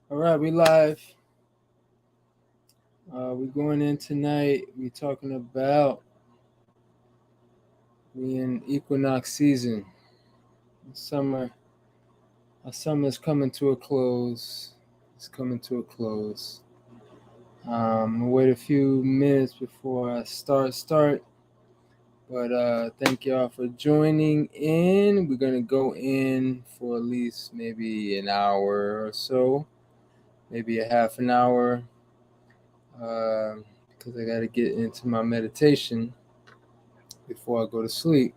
All right, we live. We're going in tonight. We're talking about we in Equinox season. Summer, our summer is coming to a close. It's coming to a close. I'll wait a few minutes before I start. But thank y'all for joining in. We're gonna go in for at least maybe an hour or so, maybe a half an hour, uh, because I gotta get into my meditation before I go to sleep.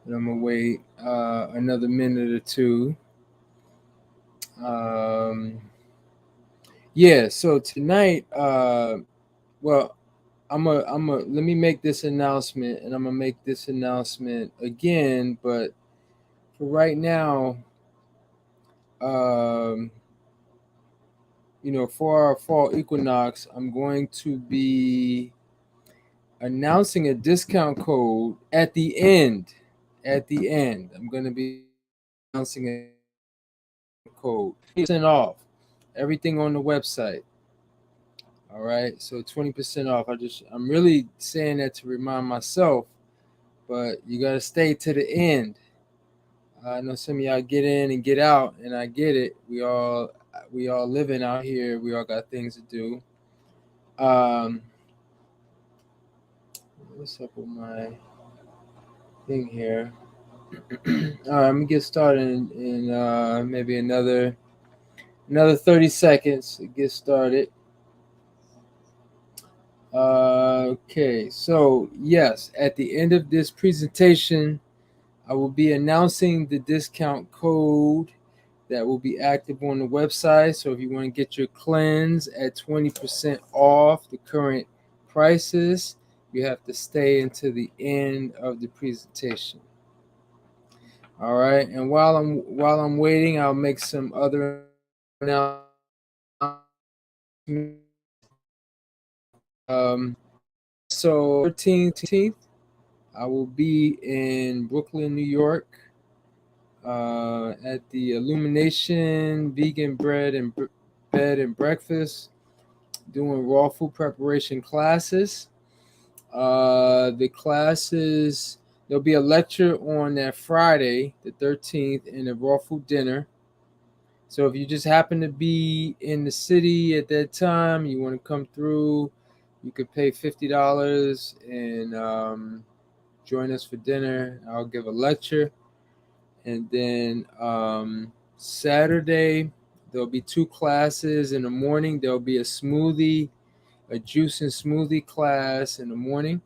But I'm gonna wait another minute or two. Um, yeah. So tonight, well, let me make this announcement, and I'm gonna make this announcement again. But for right now, um, for our fall equinox, I'm going to be announcing a discount code at the end. At the end, I'm going to be announcing a code 20% off everything on the website. All right, so 20% off. I'm really saying that to remind myself, but you got to stay to the end. I know some of y'all get in and get out, and I get it. We all living out here. We all got things to do. Um, what's up with my thing here? All right, I'm gonna get started in maybe another 30 seconds to get started. Okay, so yes, at the end of this presentation, I will be announcing the discount code that will be active on the website. So if you want to get your cleanse at 20% off the current prices, you have to stay until the end of the presentation. All right, and while I'm waiting, I'll make some other announcements. So 13th, I will be in Brooklyn, New York, at the Illumination Vegan Bed and Breakfast, doing raw food preparation classes. The classes, there'll be a lecture on that Friday, the 13th, and a raw food dinner. So if you just happen to be in the city at that time, you want to come through, you could pay $50 and join us for dinner. I'll give a lecture. And then Saturday, there'll be two classes in the morning. There'll be a juice and smoothie class in the morning.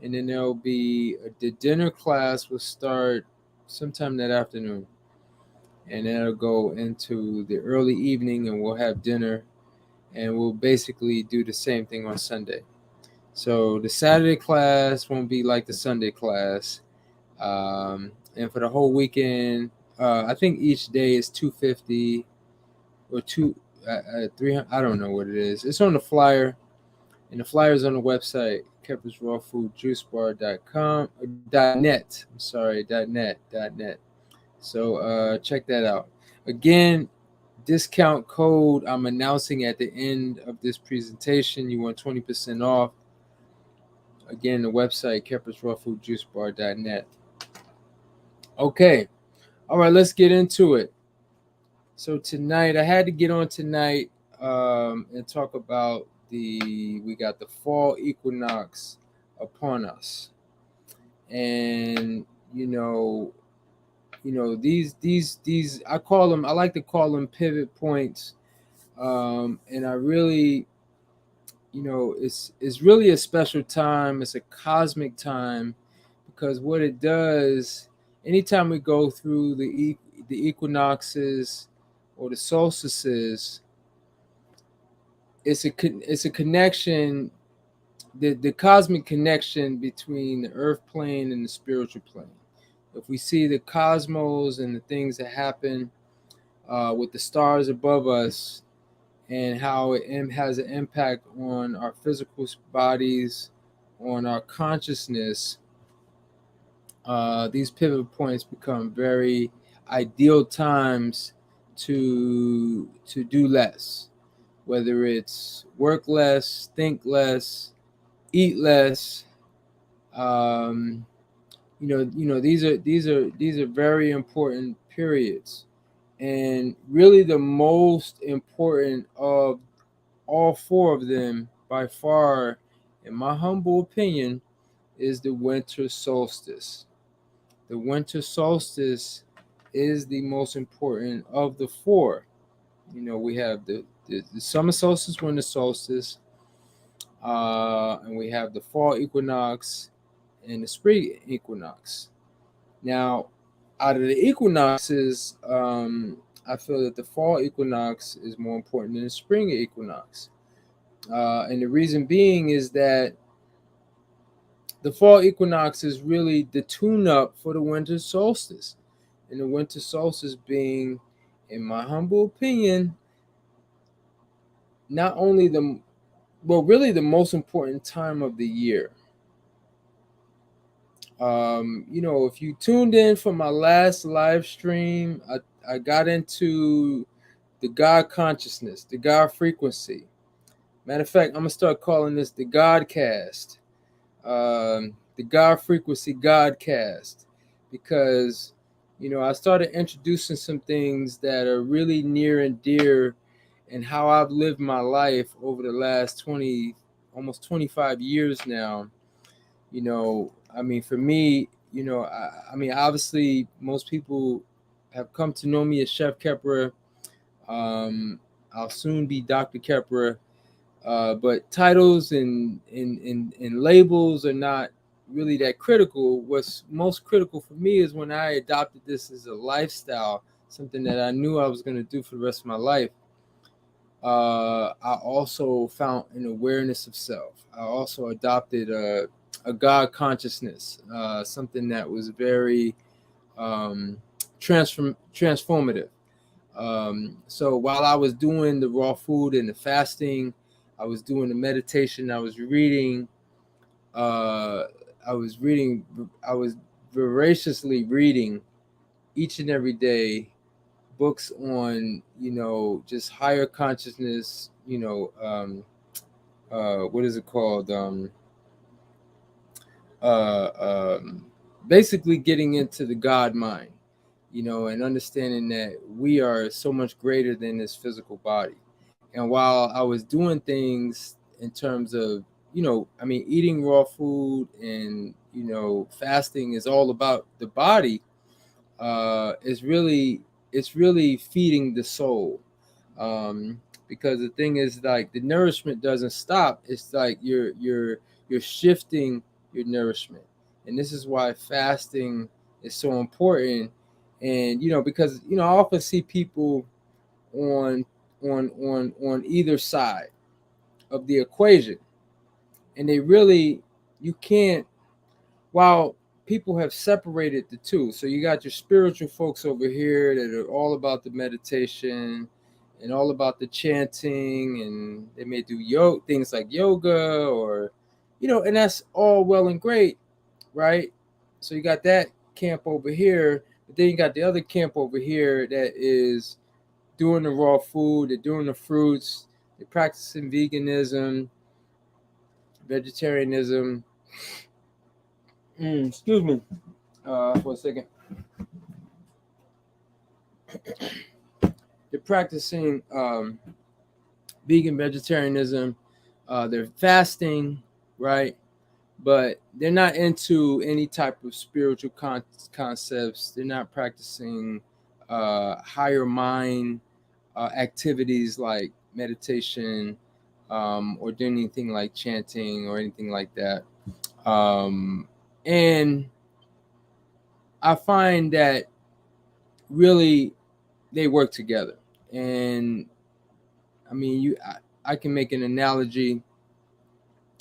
And then there'll be the dinner class will start sometime that afternoon. And then it'll go into the early evening, and we'll have dinner. And we'll basically do the same thing on Sunday. So the Saturday class won't be like the Sunday class. And for the whole weekend, I think each day is 250 or 300. I don't know what it is. It's on the flyer, and the flyer is on the website keppersrawfoodjuicebar.com .net. I'm sorry, .net. So check that out. Again, discount code I'm announcing at the end of this presentation. You want 20% off. Again, the website keppersrawfoodjuicebar.net. Okay. All right, let's get into it. So tonight, I had to get on tonight and talk about we got the fall equinox upon us, and you know, these I like to call them pivot points, and I really, it's really a special time. It's a cosmic time because what it does, anytime we go through the equinoxes or the solstices, it's a connection, the cosmic connection between the earth plane and the spiritual plane. If we see the cosmos and the things that happen with the stars above us, and how it has an impact on our physical bodies, on our consciousness, these pivot points become very ideal times to do less, whether it's work less, think less, eat less. Um, these are very important periods, and really the most important of all four of them by far, in my humble opinion, is the winter solstice. The winter solstice is the most important of the four. We have the summer solstice, winter solstice, and we have the fall equinox and the spring equinox. Now, out of the equinoxes, I feel that the fall equinox is more important than the spring equinox. And the reason being is that the fall equinox is really the tune up for the winter solstice. And the winter solstice being, in my humble opinion, not only really the most important time of the year. If you tuned in for my last live stream, I got into the God consciousness, the God frequency. Matter of fact, I'm gonna start calling this the Godcast, the God frequency Godcast, because I started introducing some things that are really near and dear in how I've lived my life over the last 20, almost 25 years now. For me, obviously, most people have come to know me as Chef Kepra. I'll soon be Dr. Kepra, but titles and labels are not really that critical. What's most critical for me is when I adopted this as a lifestyle, something that I knew I was going to do for the rest of my life. I also found an awareness of self. I also adopted a God consciousness, something that was very transformative. So while I was doing the raw food and the fasting, I was doing the meditation, I was reading, I was voraciously reading each and every day books on, just higher consciousness, what is it called? Basically getting into the God mind, and understanding that we are so much greater than this physical body. And while I was doing things in terms of, eating raw food and, fasting is all about the body, it's really feeding the soul. Because the thing is, like, the nourishment doesn't stop. It's like you're shifting your nourishment, and this is why fasting is so important. And because I often see people on on either side of the equation, and you can't, while people have separated the two. So you got your spiritual folks over here that are all about the meditation and all about the chanting, and they may do things like yoga, or and that's all well and great, right? So you got that camp over here, but then you got the other camp over here that is doing the raw food, they're doing the fruits, they're practicing veganism, vegetarianism. Excuse me for a second. They're practicing vegan vegetarianism. They're fasting, right? But they're not into any type of spiritual concepts. They're not practicing higher mind activities like meditation, or doing anything like chanting or anything like that. And I find that really they work together. And I can make an analogy.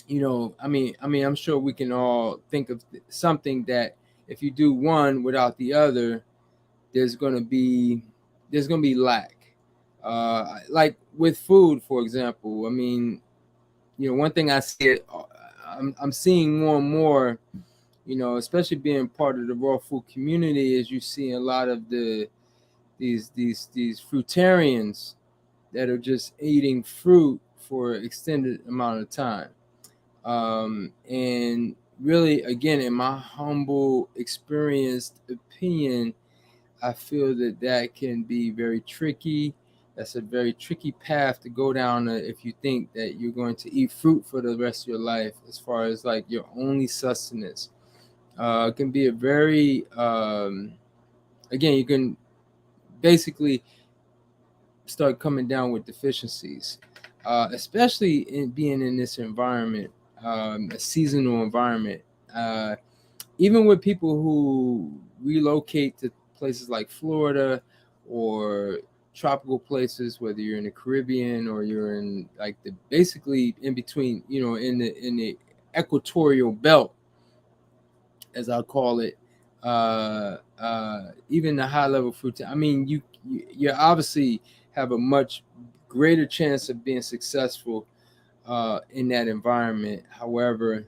I'm sure we can all think of something that if you do one without the other, there's gonna be lack. Like with food, for example. One thing I see, I'm seeing more and more, especially being part of the raw food community, is you see a lot of the these fruitarians that are just eating fruit for an extended amount of time. And really, again, in my humble, experienced opinion, I feel that that can be very tricky. That's a very tricky path to go down if you think that you're going to eat fruit for the rest of your life, as far as like your only sustenance. It can be a very, again, you can basically start coming down with deficiencies, especially in being in this environment, a seasonal environment. Uh, Even with people who relocate to places like Florida or tropical places, whether you're in the Caribbean or you're in like the basically in between, in the equatorial belt, as I call it, even the high level fruit. I mean, you obviously have a much greater chance of being successful in that environment. However,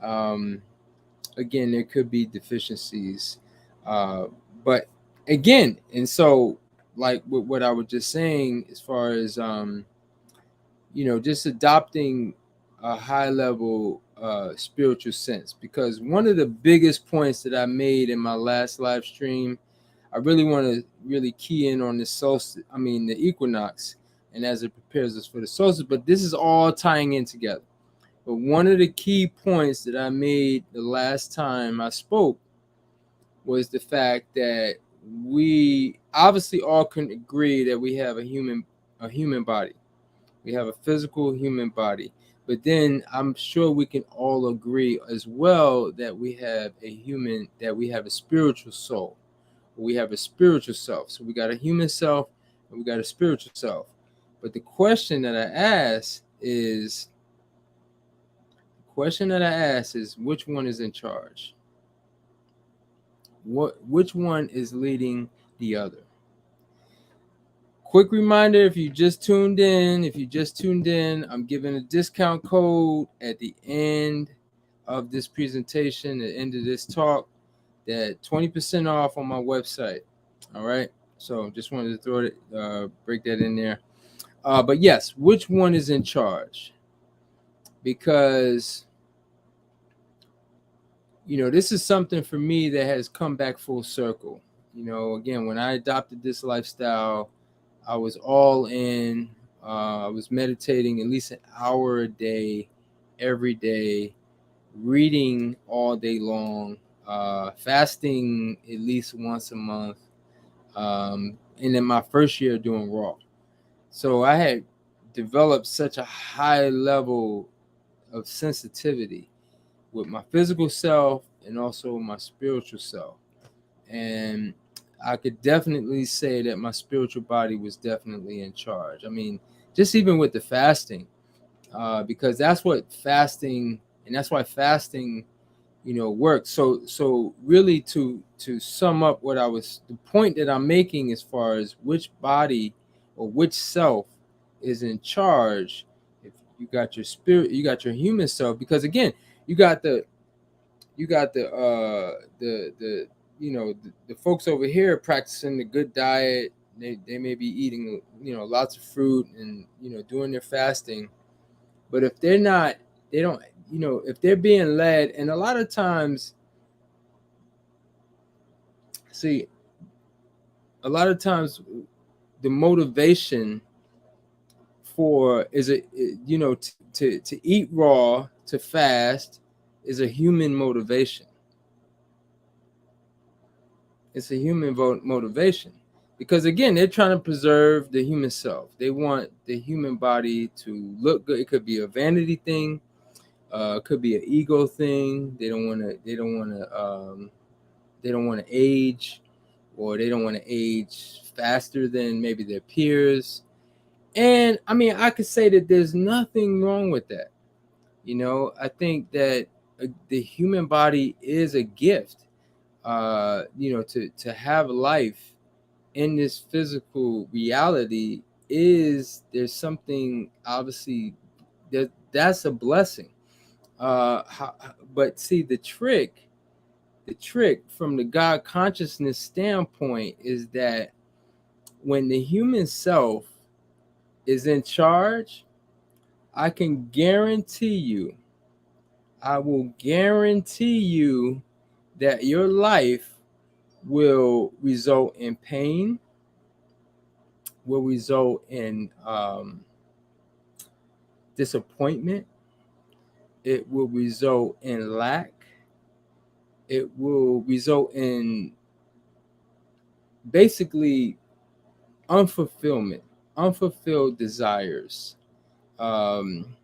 um, again, there could be deficiencies, uh, but again, and so like what I was just saying, as far as just adopting a high level spiritual sense, because one of the biggest points that I made in my last live stream, I really want to really key in on the solstice, I mean the equinox, and as it prepares us for the solstice, but this is all tying in together. But one of the key points that I made the last time I spoke was the fact that we obviously all can agree that we have a human body. We have a physical human body. But then I'm sure we can all agree as well that we have a spiritual soul. We have a spiritual self. So we got a human self and we got a spiritual self. But the question that I ask is which one is in charge? Which one is leading the other? Quick reminder, if you just tuned in, I'm giving a discount code at the end of this presentation, at the end of this talk, that 20% off on my website. All right. So just wanted to break that in there. But yes, which one is in charge? Because this is something for me that has come back full circle. Again, when I adopted this lifestyle, I was all in. I was meditating at least an hour a day, every day, reading all day long, fasting at least once a month, and in my first year doing raw. So I had developed such a high level of sensitivity with my physical self and also my spiritual self. And I could definitely say that my spiritual body was definitely in charge. I mean, just even with the fasting, because that's why fasting, works. So really, to sum up the point that I'm making as far as which body or which self is in charge. If you got your spirit, you got your human self, because again, you got the the folks over here practicing the good diet. They may be eating lots of fruit and doing their fasting, but if they're not, they don't, if they're being led, and a lot of times, see, a lot of times the motivation for is a to eat raw, to fast, is a human motivation. It's a human motivation, because again, they're trying to preserve the human self. They want the human body to look good. It could be a vanity thing, it could be an ego thing. They don't want to age, or they don't want to age faster than maybe their peers. And I mean, I could say that there's nothing wrong with that. I think that the human body is a gift. To have life in this physical reality, there's something obviously that's a blessing. But see, the trick from the God consciousness standpoint is that when the human self is in charge, I can guarantee you, I will guarantee you that your life will result in pain, will result in disappointment, it will result in lack, it will result in basically unfulfillment, unfulfilled desires. Um,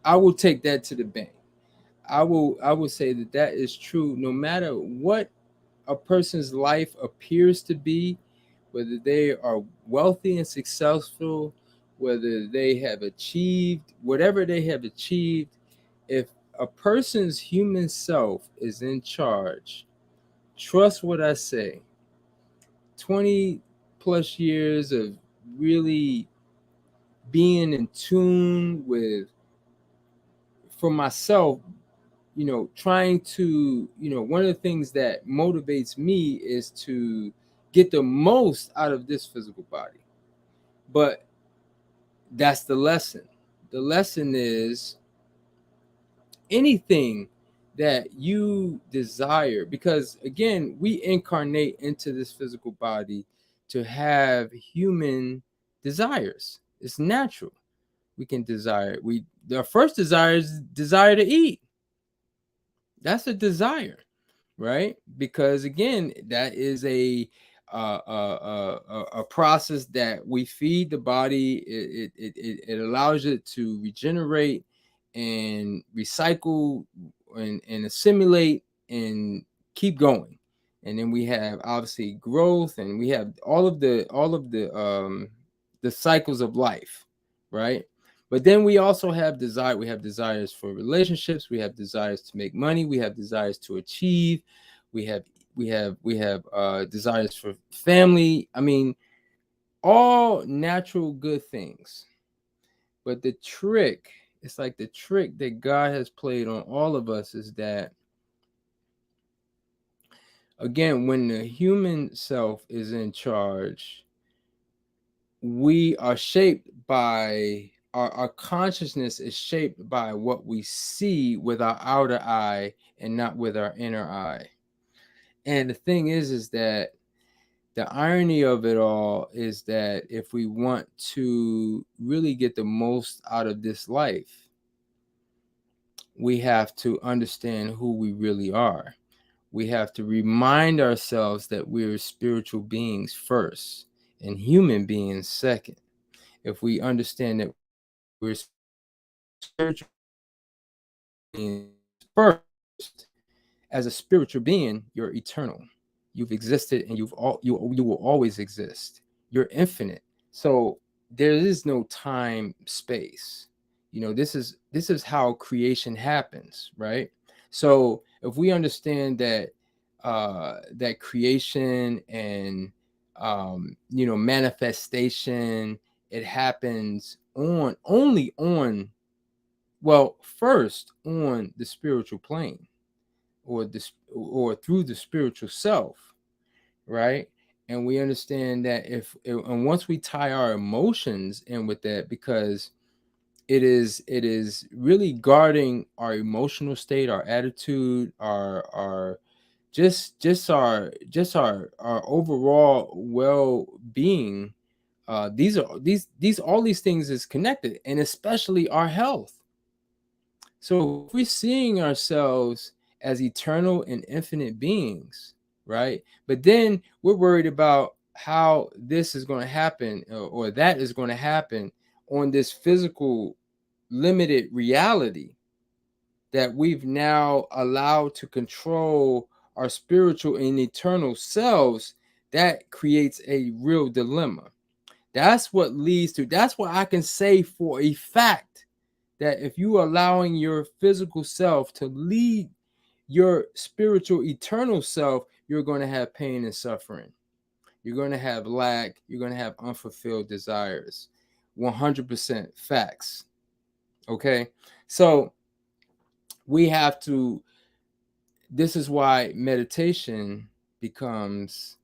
I will take that to the bank. I will say that that is true no matter what a person's life appears to be, whether they are wealthy and successful, whether they have achieved whatever they have achieved, if a person's human self is in charge, trust what I say. 20 plus years of really being in tune with, for myself, trying to, one of the things that motivates me is to get the most out of this physical body. But that's the lesson. The lesson is anything that you desire, because again, we incarnate into this physical body to have human desires. It's natural. We can desire, our first desire is desire to eat. That's a desire, right? Because again, that is a process that we feed the body. It allows it to regenerate and recycle and assimilate and keep going. And then we have obviously growth, and we have all of the cycles of life, right? But then we also have desire. We have desires for relationships. We have desires to make money. We have desires to achieve. We have desires for family. I mean, all natural good things. But the trick, it's like the trick that God has played on all of us is that, again, when the human self is in charge, we are shaped by our consciousness is shaped by what we see with our outer eye and not with our inner eye. And the thing is that the irony of it all is that if we want to really get the most out of this life, we have to understand who we really are. We have to remind ourselves that we're spiritual beings first and human beings second. If we understand that we're spiritual beings first, as a spiritual being, you're eternal. You've existed, and you will always exist. You're infinite. So there is no time, space. This is how creation happens, right? So if we understand that that creation and manifestation, it happens on only on well, first on the spiritual plane, or through the spiritual self, right? And we understand that and once we tie our emotions in with that, because it is really guarding our emotional state, our attitude, our just our overall well-being. These all these things is connected, and especially our health. So if we're seeing ourselves as eternal and infinite beings, right? But then we're worried about how this is going to happen, or that is going to happen on this physical limited reality that we've now allowed to control our spiritual and eternal selves. That creates a real dilemma. That's what I can say for a fact, that if you are allowing your physical self to lead your spiritual eternal self, you're going to have pain and suffering. You're going to have lack. You're going to have unfulfilled desires. 100% facts. Okay. So we have to, this is why meditation becomes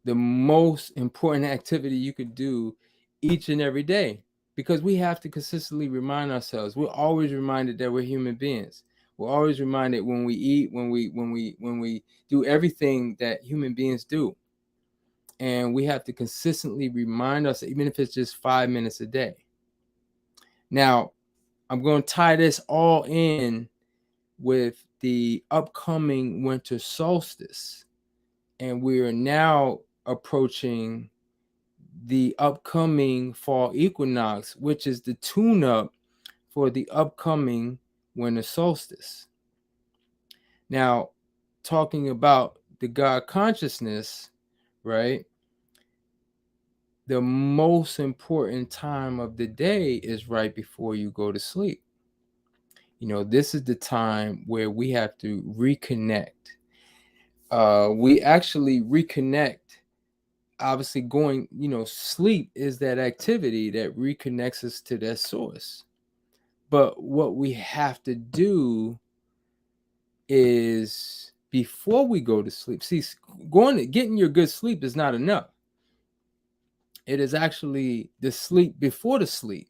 the most important activity you could do each and every day, because we have to consistently remind ourselves. We're always reminded that we're human beings. We're always reminded when we eat, when we do everything that human beings do. And we have to consistently remind us, even if it's just 5 minutes a day. Now, I'm going to tie this all in with the upcoming winter solstice. And we are now approaching the upcoming fall equinox, which is the tune-up for the upcoming winter solstice. Now, talking about the God consciousness, right? The most important time of the day is right before you go to sleep. This is the time where we have to reconnect. We actually reconnect. Obviously, sleep is that activity that reconnects us to that source. But what we have to do is, before we go to sleep, see, getting your good sleep is not enough. It is actually the sleep before the sleep.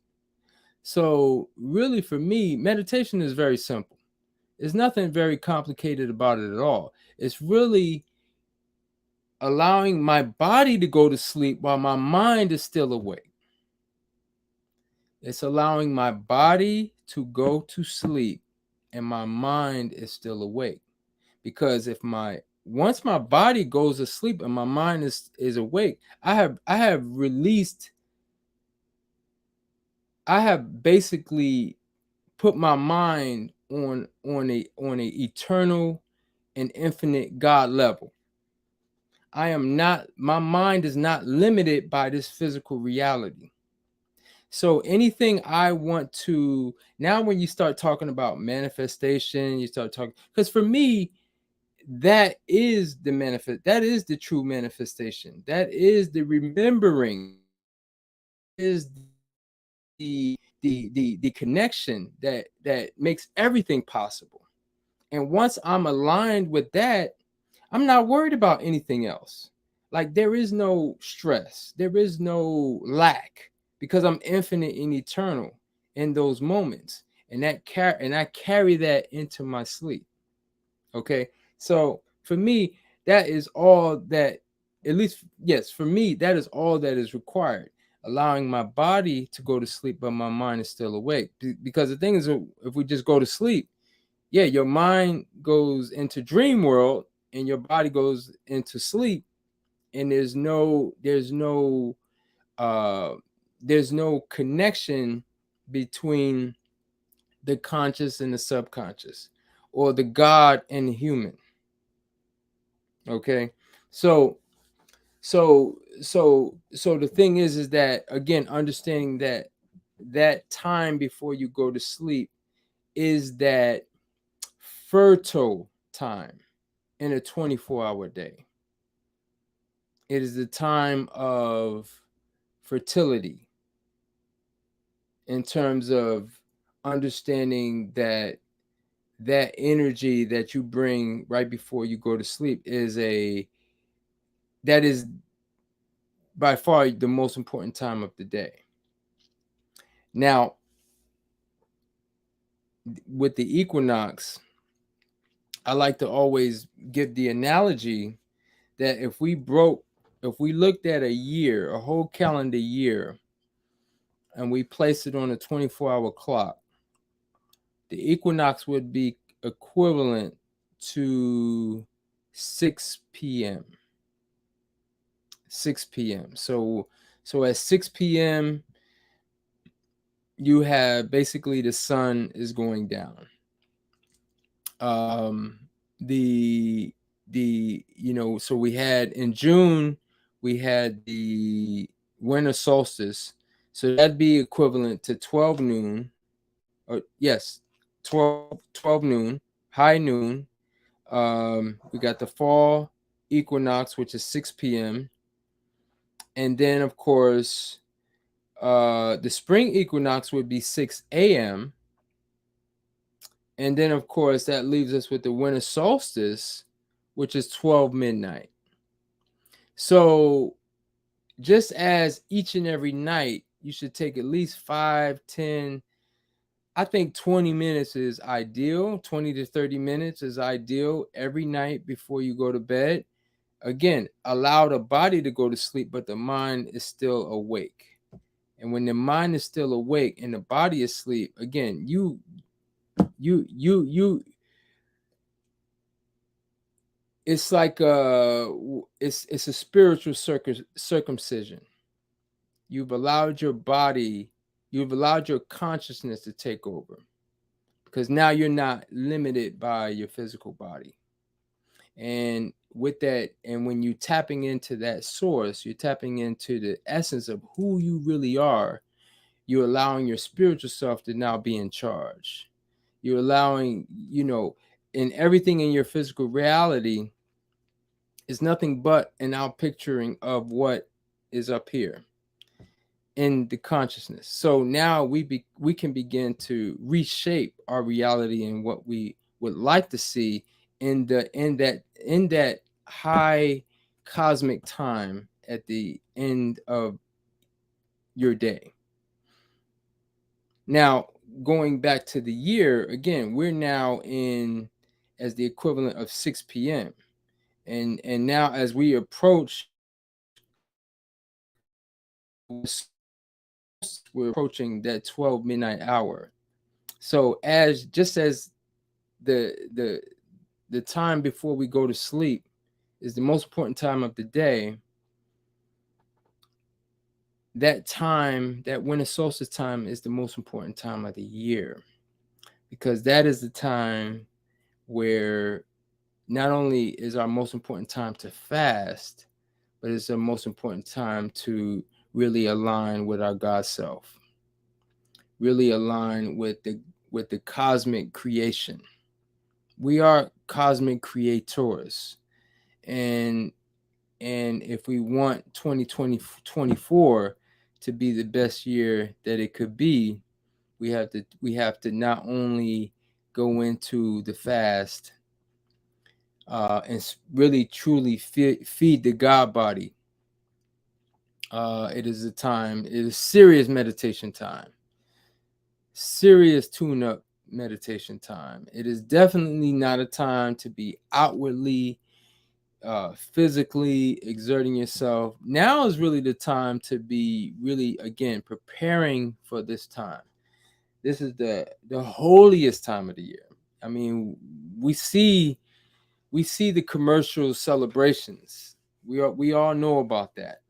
So really, for me, meditation is very simple. There's nothing very complicated about it at all. It's really allowing my body to go to sleep while my mind is still awake. It's allowing my body to go to sleep and my mind is still awake. Because once my body goes to sleep and my mind is awake, I have basically put my mind on a eternal and infinite God level. My mind is not limited by this physical reality. So anything I want to, now when you start talking about manifestation, you start talking, because for me, that is the true manifestation. That is the remembering, is the connection that makes everything possible. And once I'm aligned with that, I'm not worried about anything else. Like, there is no stress, there is no lack, because I'm infinite and eternal in those moments. And I carry that into my sleep. Okay. So for me, that is all that, at least, yes, for me, that is all that is required. Allowing my body to go to sleep, but my mind is still awake. Because the thing is, if we just go to sleep, yeah, your mind goes into dream world and your body goes into sleep, and there's no connection between the conscious and the subconscious, or the God and the human. Okay. So so so so the thing is that, again, understanding that time before you go to sleep is that fertile time in a 24-hour day. It is the time of fertility, in terms of understanding that energy that you bring right before you go to sleep that is by far the most important time of the day. Now, with the equinox, I like to always give the analogy that if we looked at a whole calendar year, and we placed it on a 24-hour clock, the equinox would be equivalent to 6 p.m. 6 p.m. So at 6 p.m., you have basically the sun is going down. The so we had in June, we had the winter solstice. So that'd be equivalent to 12 noon, or yes, 12 noon, high noon. We got the fall equinox, which is 6 p.m. And then, of course, the spring equinox would be 6 a.m. And then, of course, that leaves us with the winter solstice, which is 12 midnight. So just as each and every night, you should take at least 5, 10, I think 20 minutes is ideal. 20 to 30 minutes is ideal every night before you go to bed. Again, allow the body to go to sleep, but the mind is still awake. And when the mind is still awake and the body is asleep, again, you it's like it's a spiritual circumcision. You've allowed your body, you've allowed your consciousness to take over, because now you're not limited by your physical body. And with that, and when you're tapping into that source, you're tapping into the essence of who you really are. You're allowing your spiritual self to now be in charge. You're allowing, in everything in your physical reality is nothing but an outpicturing of what is up here in the consciousness. So now we can begin to reshape our reality and what we would like to see in that high cosmic time at the end of your day. Now, going back to the year, again, we're now in as the equivalent of 6 p.m. And now as we approach, we're approaching that 12 midnight hour. So as the time before we go to sleep is the most important time of the day, that time, that winter solstice time, is the most important time of the year, because that is the time where not only is our most important time to fast, but it's the most important time to really align with our God self, really align with the cosmic creation. We are cosmic creators, and if we want 2024 to be the best year that it could be, we have to not only go into the fast and really truly feed the God body. It is a time, it is serious meditation time, serious tune-up meditation time. It is definitely not a time to be outwardly physically exerting yourself. Now is really the time to be really, again, preparing for this time. This is the holiest time of the year. I mean, we see the commercial celebrations. We all know about that,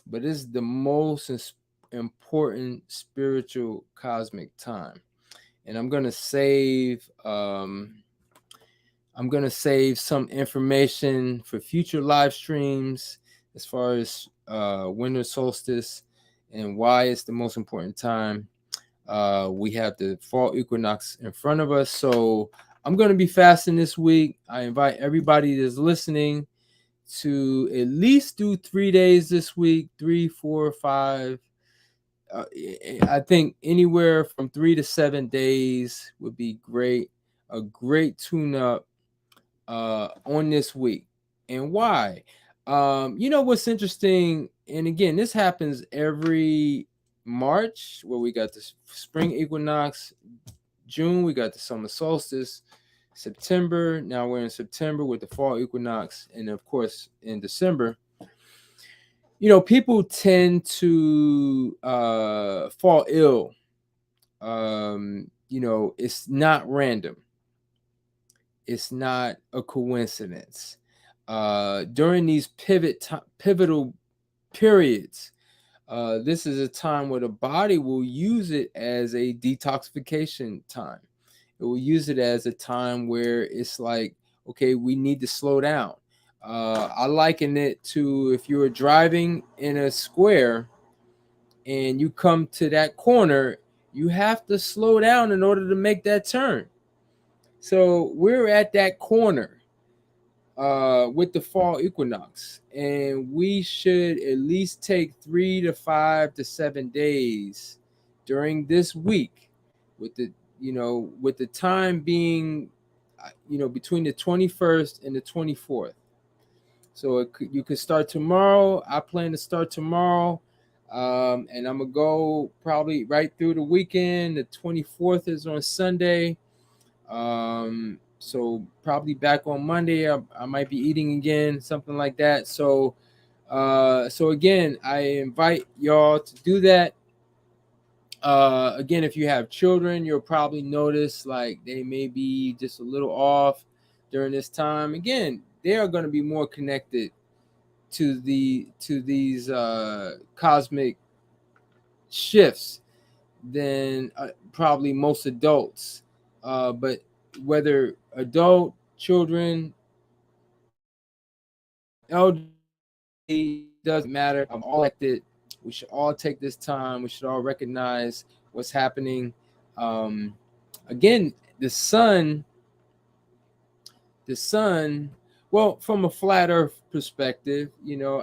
but it's the most important spiritual cosmic time. And I'm gonna save some information for future live streams as far as winter solstice and why it's the most important time. We have the fall equinox in front of us, so I'm going to be fasting this week. I invite everybody that's listening to at least do 3 days this week, 3, 4, 5. I think anywhere from 3 to 7 days would be great. A great tune-up on this week. And why? What's interesting, and again, this happens every March, where we got the spring equinox. June, we got the summer solstice. September, now we're in September with the fall equinox. And of course, in December, people tend to fall ill. It's not random. It's not a coincidence. During these pivotal periods, this is a time where the body will use it as a detoxification time. It will use it as a time where it's like, okay, we need to slow down. I liken it to if you were driving in a square and you come to that corner, you have to slow down in order to make that turn. So we're at that corner with the fall equinox, and we should at least take 3 to 5 to 7 days during this week, with the time being between the 21st and the 24th. So you could start tomorrow. I plan to start tomorrow, and I'm gonna go probably right through the weekend. The 24th is on Sunday, so probably back on Monday. I might be eating again, something like that. So again, I invite y'all to do that. Again, if you have children, you'll probably notice like they may be just a little off during this time. Again, they are going to be more connected to these cosmic shifts than probably most adults. But whether adult, children, elderly, doesn't matter. I'm all elected. We should all take this time. We should all recognize what's happening. Um, Again, the sun, the sun. Well, from a flat Earth perspective,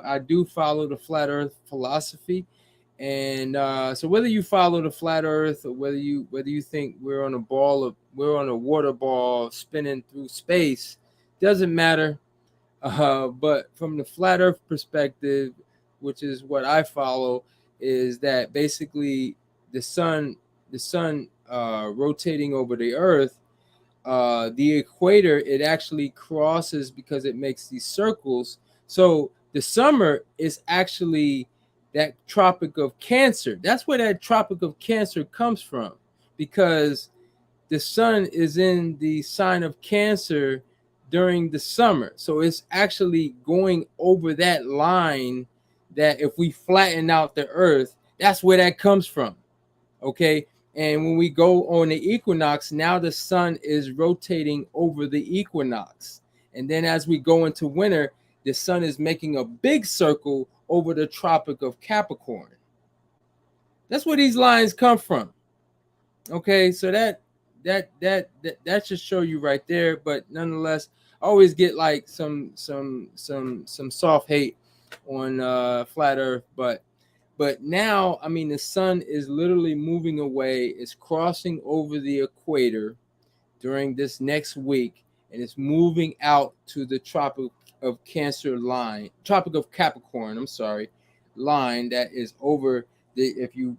I do follow the flat Earth philosophy, and so whether you follow the flat Earth or whether you think we're on a water ball spinning through space, doesn't matter. But from the flat Earth perspective, which is what I follow, is that basically the sun rotating over the Earth, the equator, it actually crosses because it makes these circles. So the summer is actually that Tropic of Cancer. That's where that Tropic of Cancer comes from, because the sun is in the sign of Cancer during the summer. So it's actually going over that line that if we flatten out the Earth, that's where that comes from. Okay. And when we go on the equinox, now the sun is rotating over the equinox. And then as we go into winter, the sun is making a big circle over the Tropic of Capricorn. That's where these lines come from. Okay, so that should show you right there. But nonetheless, I always get like some soft hate on flat Earth, but now, I mean, the sun is literally moving away. It's crossing over the equator during this next week, and it's moving out to the Tropic of Cancer line, Tropic of Capricorn. I'm sorry, line that is over the. If you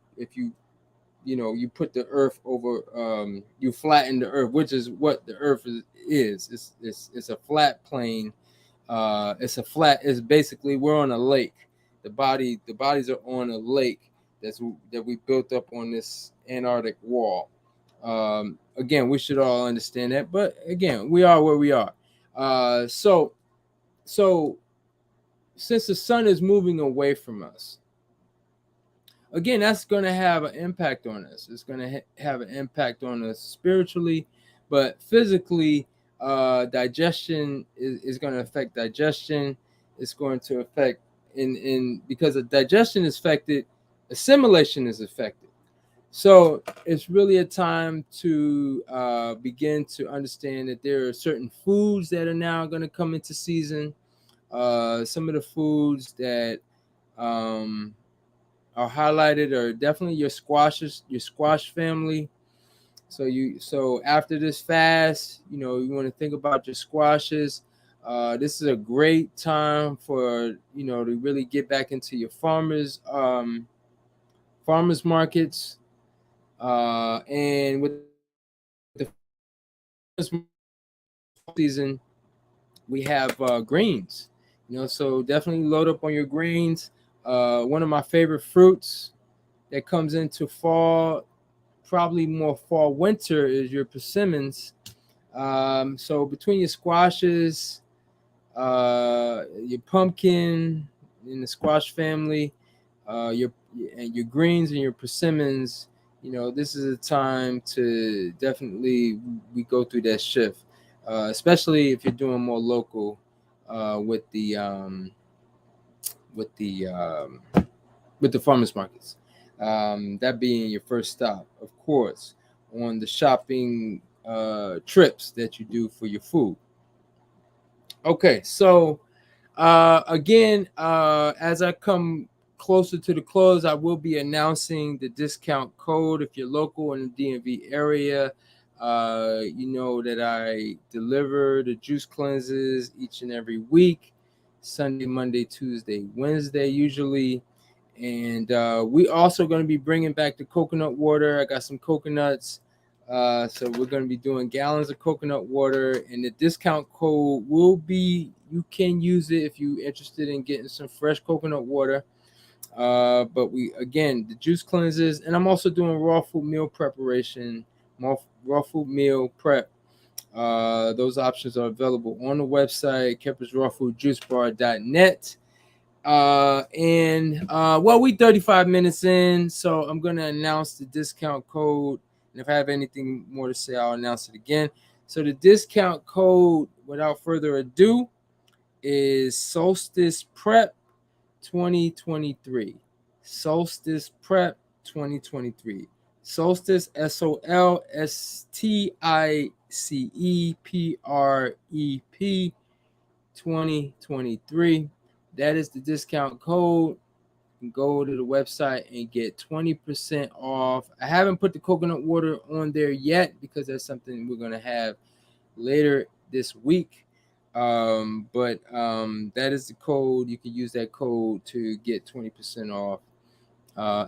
put the Earth over, you flatten the Earth, which is what the Earth is. It's a flat plane. It's basically, we're on a lake. The bodies are on a lake that we built up on this Antarctic wall. Again, we should all understand that, but again, we are where we are. So since the sun is moving away from us, again, that's going to have an impact on us. It's going to have an impact on us spiritually, but physically, digestion is going to affect digestion. It's going to affect because the digestion is affected, assimilation is affected. So it's really a time to begin to understand that there are certain foods that are now going to come into season. Some of the foods that are highlighted are definitely your squash family. So after this fast, you want to think about your squashes. This is a great time for to really get back into your farmers markets, and with the season, we have greens. So definitely load up on your greens. One of my favorite fruits that comes into fall, probably more fall winter, is your persimmons. So between your squashes, your pumpkin in the squash family, your greens and your persimmons, this is a time to definitely we go through that shift, especially if you're doing more local, with the with the um, with the farmers markets. That being your first stop, of course, on the shopping trips that you do for your food. Okay, so again, as I come closer to the close, I will be announcing the discount code if you're local in the DMV area. You know that I deliver the juice cleanses each and every week, Sunday, Monday, Tuesday, Wednesday, usually. And we also going to be bringing back the coconut water. I got some coconuts. So we're going to be doing gallons of coconut water, and the discount code will be, you can use it if you're interested in getting some fresh coconut water. But we, again, the juice cleanses, and I'm also doing raw food meal preparation, raw food meal prep. Those options are available on the website, keppersrawfoodjuicebar.net. Well, we 35 minutes in, so I'm gonna announce the discount code, and if I have anything more to say, I'll announce it again. So the discount code, without further ado, is Solstice Prep 2023. Solstice Prep 2023. Solstice, SOLSTICE PREP 2023. That is the discount code. You can go to the website and get 20% off. I haven't put the coconut water on there yet because that's something we're going to have later this week. But that is the code. You can use that code to get 20% off.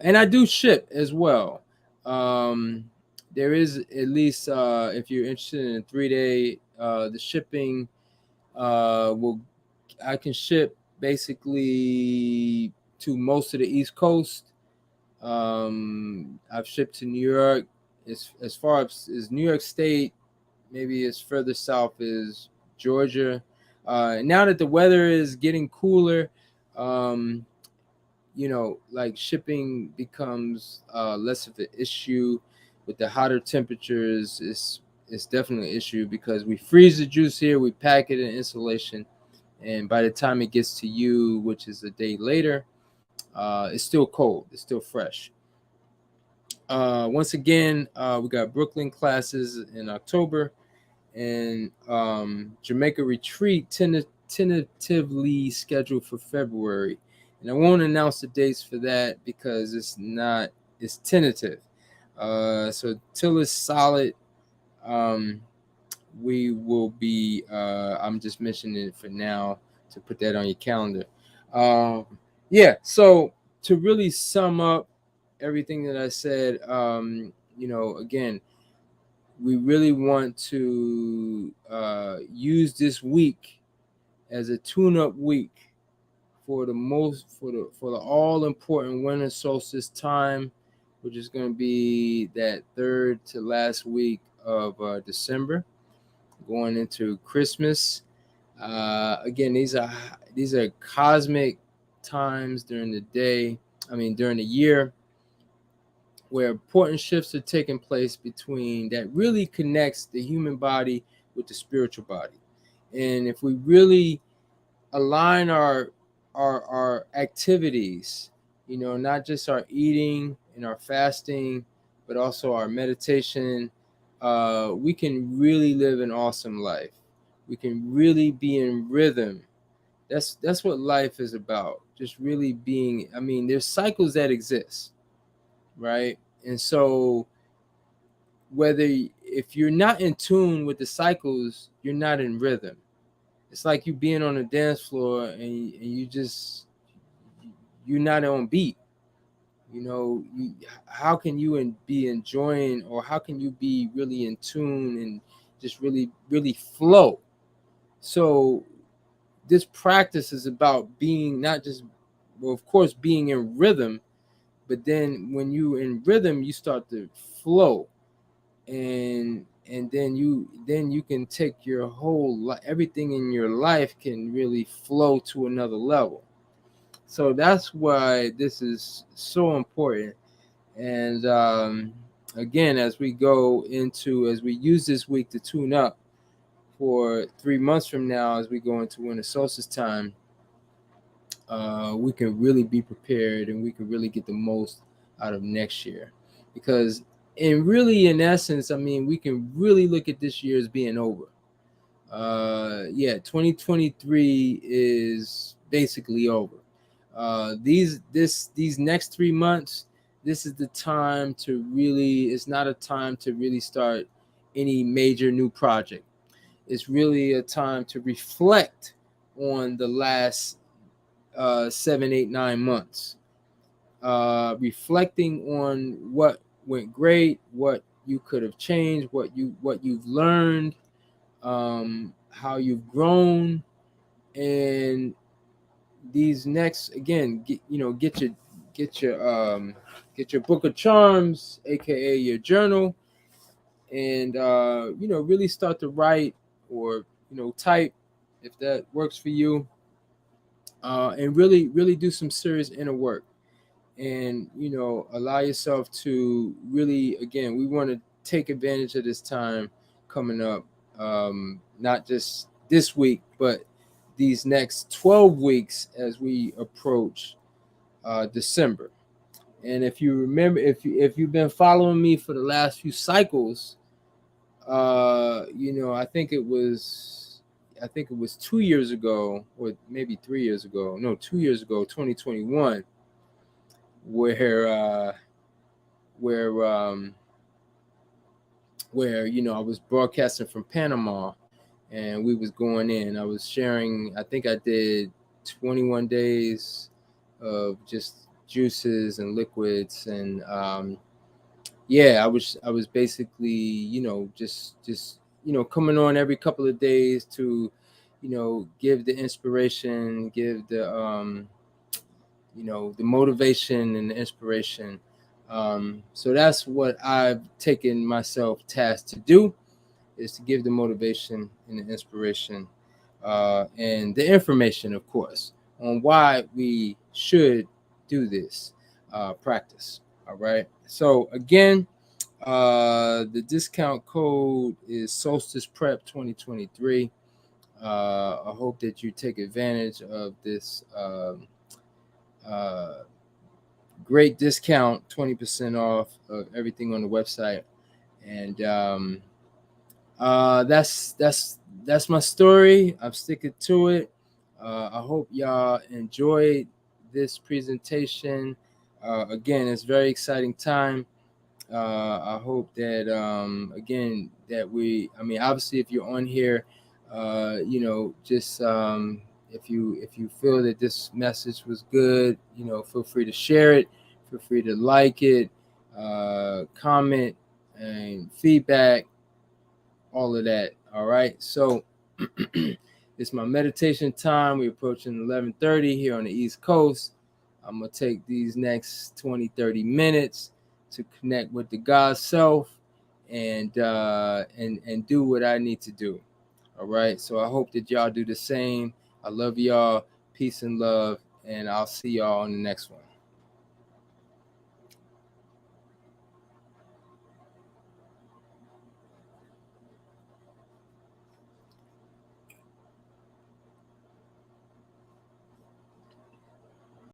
And I do ship as well. There is, at least if you're interested in a 3-day, the shipping will, I can ship basically to most of the East Coast. I've shipped to New York, as far as New York State, maybe as further south as Georgia. Now that the weather is getting cooler, like shipping becomes less of an issue. With the hotter temperatures, it's definitely an issue because we freeze the juice here, we pack it in insulation, and by the time it gets to you, which is a day later, it's still cold, it's still fresh. Once again, we got Brooklyn classes in October, and Jamaica retreat tentatively scheduled for February. And I won't announce the dates for that because it's tentative. So till it's solid, we will be, I'm just mentioning it for now to put that on your calendar. Yeah, so to really sum up everything that I said, again, we really want to use this week as a tune-up week for the all important winter solstice time, which is going to be that third to last week of December, going into Christmas. Again, these are cosmic times during the year, where important shifts are taking place between that really connects the human body with the spiritual body. And if we really align our activities, not just our eating and our fasting, but also our meditation, we can really live an awesome life. We can really be in rhythm. That's what life is about. Just really being, there's cycles that exist, right? And so if you're not in tune with the cycles, you're not in rhythm. It's like you being on a dance floor and you're not on beat. How can you be enjoying, or how can you be really in tune and just really, really flow? So this practice is about being not just, well, of course, being in rhythm, but then when you in rhythm, you start to flow, and then you can take your whole everything in your life can really flow to another level. So that's why this is so important. And again, as we use this week to tune up for 3 months from now, as we go into winter solstice time, we can really be prepared, and we can really get the most out of next year. Because in essence, we can really look at this year as being over. 2023 is basically over. These next 3 months, this is the time to really, it's not a time to really start any major new project. It's really a time to reflect on the last 7, 8, 9 months. Reflecting on what went great, what you could have changed, what you've learned, how you've grown, and these next, again, get your book of charms, aka your journal, and really start to write, or type, if that works for you, and really do some serious inner work, and allow yourself to really, again, we want to take advantage of this time coming up, not just this week, but these next 12 weeks as we approach December. And if you remember, if you've been following me for the last few cycles, I think it was 2 years ago, or maybe 3 years ago. No, 2 years ago, 2021, where I was broadcasting from Panama, and we was going in. I was sharing. I think I did 21 days of just juices and liquids, and I was basically just coming on every couple of days to give the inspiration, give the motivation and the inspiration. So that's what I've taken myself tasked to do, is to give the motivation and the inspiration, and the information, of course, on why we should do this practice. All right. So again, the discount code is Solstice Prep 2023. I hope that you take advantage of this great discount, 20% off of everything on the website. And that's my story. I'm sticking to it. I hope y'all enjoyed this presentation. Again, it's a very exciting time. I hope that again that obviously, if you're on here, just if you feel that this message was good, feel free to share it, feel free to like it, comment and feedback, all of that. All right, so it's my meditation time. We're approaching 11:30 here on the East Coast. I'm gonna take these next 20-30 minutes to connect with the God self, and do what I need to do. All right, so I hope that y'all do the same. I love y'all. Peace and love, and I'll see y'all on the next one.